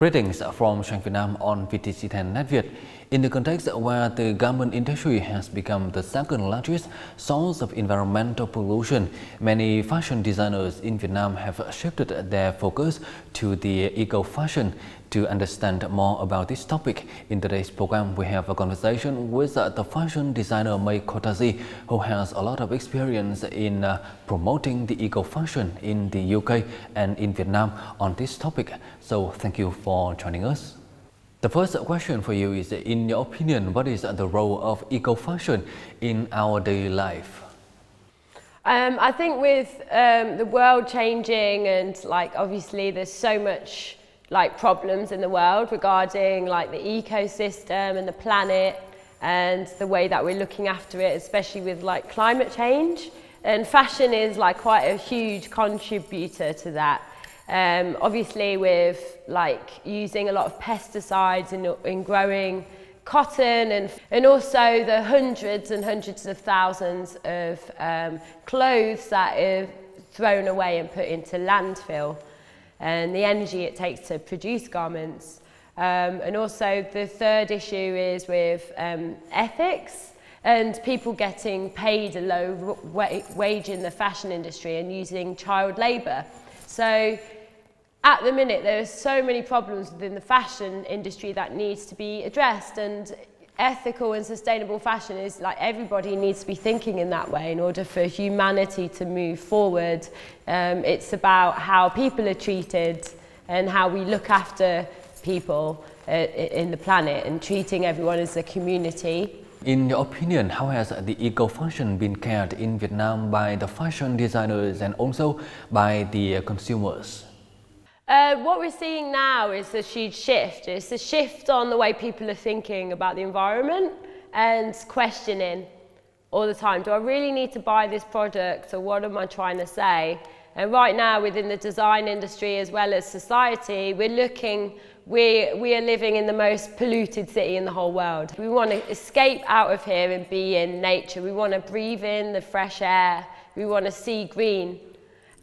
Greetings from Trang Việt Nam on VTC10 Net Việt. In the context where the garment industry has become the second largest source of environmental pollution, many fashion designers in Vietnam have shifted their focus to the eco-fashion. To understand more about this topic, in today's program we have a conversation with the fashion designer May Kotazi, who has a lot of experience in promoting the eco-fashion in the UK and in Vietnam on this topic. So thank you for joining us. The first question for you is, in your opinion, what is the role of eco-fashion in our daily life? I think with the world changing and obviously there's so much problems in the world regarding the ecosystem and the planet and the way that we're looking after it, especially with climate change. And fashion is and a huge contributor to that. Obviously with using a lot of pesticides in growing cotton and also the hundreds and hundreds of thousands of clothes that are thrown away and put into landfill, and the energy it takes to produce garments. And also the third issue is with ethics and people getting paid a low wage in the fashion industry and using child labour. So at the minute there are so many problems within the fashion industry that needs to be addressed, and ethical and sustainable fashion is everybody needs to be thinking in that way in order for humanity to move forward. It's about how people are treated and how we look after people in the planet and treating everyone as a community. In your opinion, how has the eco-fashion been carried in Vietnam by the fashion designers and also by the consumers? What we're seeing now is a huge shift. It's a shift on the way people are thinking about the environment and questioning all the time. Do I really need to buy this product, or what am I trying to say? And right now within the design industry as well as society, we are living in the most polluted city in the whole world. We want to escape out of here and be in nature. We want to breathe in the fresh air. We want to see green.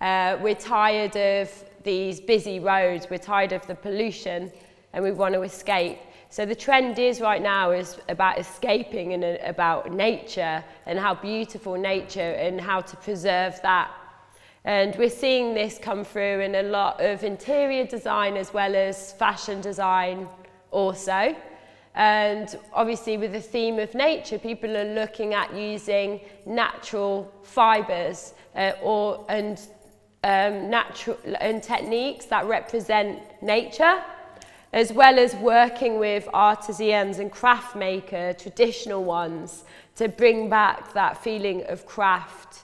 We're tired of these busy roads, we're tired of the pollution, and we want to escape. So the trend is right now is about escaping and about nature and how beautiful nature and how to preserve that. And we're seeing this come through in a lot of interior design as well as fashion design also. And obviously with the theme of nature, people are looking at using natural fibres natural techniques that represent nature, as well as working with artisans and craft makers, traditional ones, to bring back that feeling of craft,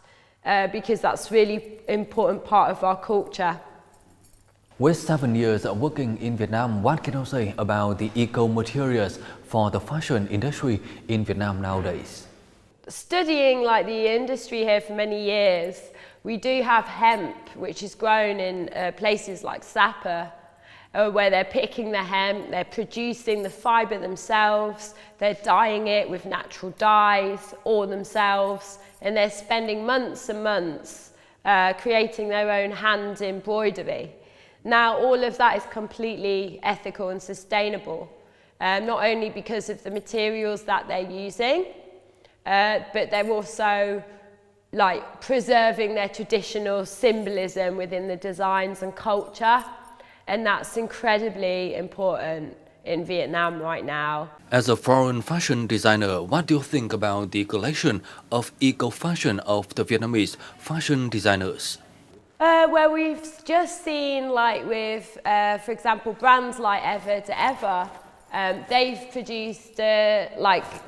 because that's really important part of our culture. With 7 years working in Vietnam, what can you say about the eco-materials for the fashion industry in Vietnam nowadays? Studying the industry here for many years, we do have hemp, which is grown in places like Sapa, where they're picking the hemp, they're producing the fibre themselves, they're dyeing it with natural dyes all themselves, and they're spending months and months creating their own hand embroidery. Now all of that is completely ethical and sustainable, not only because of the materials that they're using, but they're also preserving their traditional symbolism within the designs and culture, and that's incredibly important in Vietnam right now. As a foreign fashion designer, what do you think about the collection of eco-fashion of the Vietnamese fashion designers? Well, we've just seen with, for example, brands like Ever to Ever. They've produced, the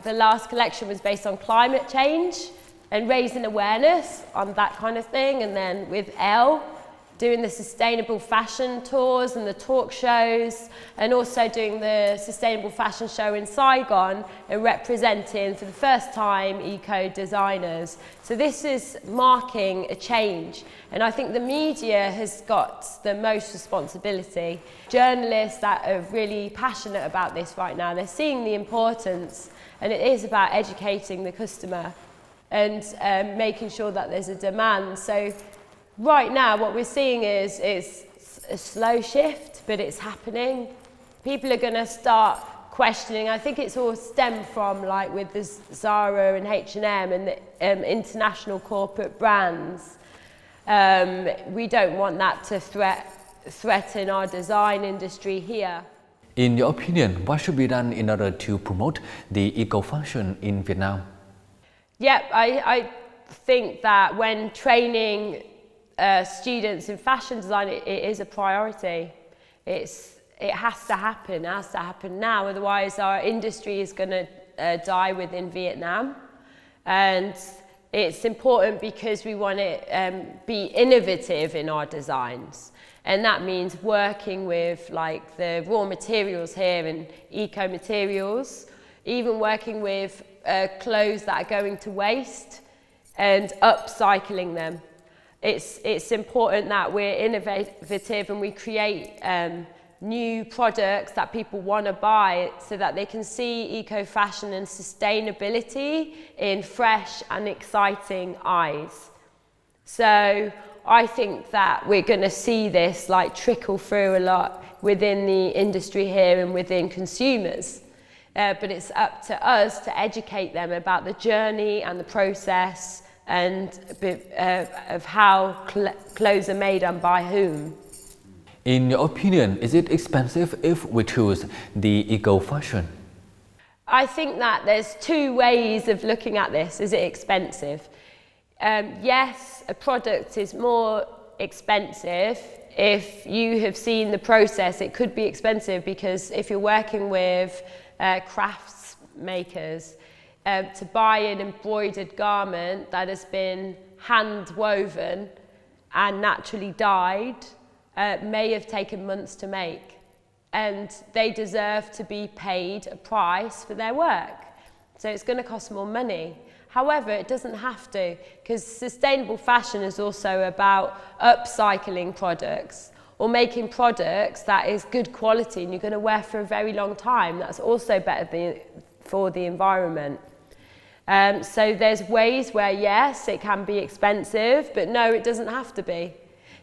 last collection was based on climate change and raising awareness on that kind of thing. And then with Elle, doing the sustainable fashion tours and the talk shows, and also doing the sustainable fashion show in Saigon and representing for the first time eco-designers. So this is marking a change, and I think the media has got the most responsibility. Journalists that are really passionate about this right now, they're seeing the importance, and it is about educating the customer and making sure that there's a demand. So right now what we're seeing is a slow shift, but it's happening. People are going to start questioning. I think it's all stemmed from, like, with the Zara and H&M and the international corporate brands. We don't want that to threaten our design industry here. In your opinion, what should be done in order to promote the eco-fashion in Vietnam? Yep, I think that when training students in fashion design, it is a priority. It has to happen. It has to happen now. Otherwise, our industry is going to die within Vietnam. And it's important because we want to be innovative in our designs. And that means working with, like, the raw materials here and eco materials, even working with clothes that are going to waste and upcycling them. It's important that we're innovative and we create new products that people want to buy so that they can see eco-fashion and sustainability in fresh and exciting eyes. So I think that we're going to see this, like, trickle through a lot within the industry here and within consumers. But it's up to us to educate them about the journey and the process and of how clothes are made and by whom. In your opinion, is it expensive if we choose the eco-fashion? I think that there's two ways of looking at this. Is it expensive? Yes, a product is more expensive. If you have seen the process, it could be expensive because if you're working with crafts makers, to buy an embroidered garment that has been hand woven and naturally dyed may have taken months to make, and they deserve to be paid a price for their work. So it's going to cost more money. However, it doesn't have to, because sustainable fashion is also about upcycling products or making products that is good quality and you're going to wear for a very long time. That's also better for the environment. So there's ways where, yes, it can be expensive, but no, it doesn't have to be.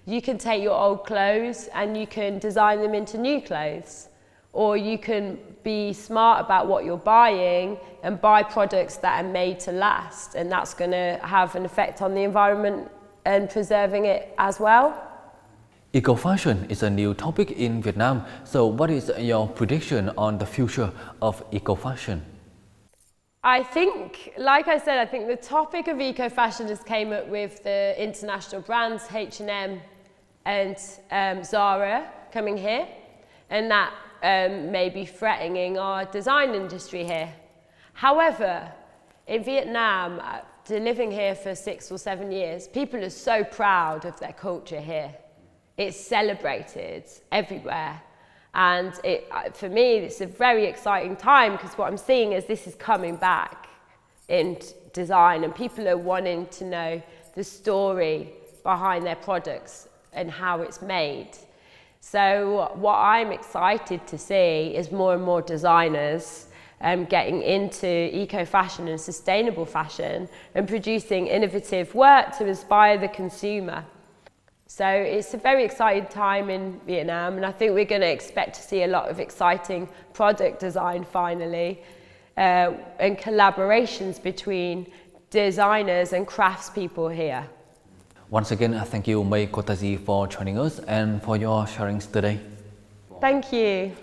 You can take your old clothes and you can design them into new clothes. Or you can be smart about what you're buying and buy products that are made to last. And that's going to have an effect on the environment and preserving it as well. Eco-fashion is a new topic in Vietnam. So what is your prediction on the future of eco-fashion? I think, like I said, I think the topic of eco-fashion has came up with the international brands H&M and Zara coming here, and that may be threatening our design industry here. However, in Vietnam, after living here for 6 or 7 years, people are so proud of their culture here. It's celebrated everywhere. And for me, it's a very exciting time because what I'm seeing is this is coming back in design and people are wanting to know the story behind their products and how it's made. So what I'm excited to see is more and more designers getting into eco-fashion and sustainable fashion and producing innovative work to inspire the consumer. So it's a very exciting time in Vietnam, and I think we're going to expect to see a lot of exciting product design finally, and collaborations between designers and craftspeople here. Once again, thank you, May Kotaji, for joining us and for your sharings today. Thank you.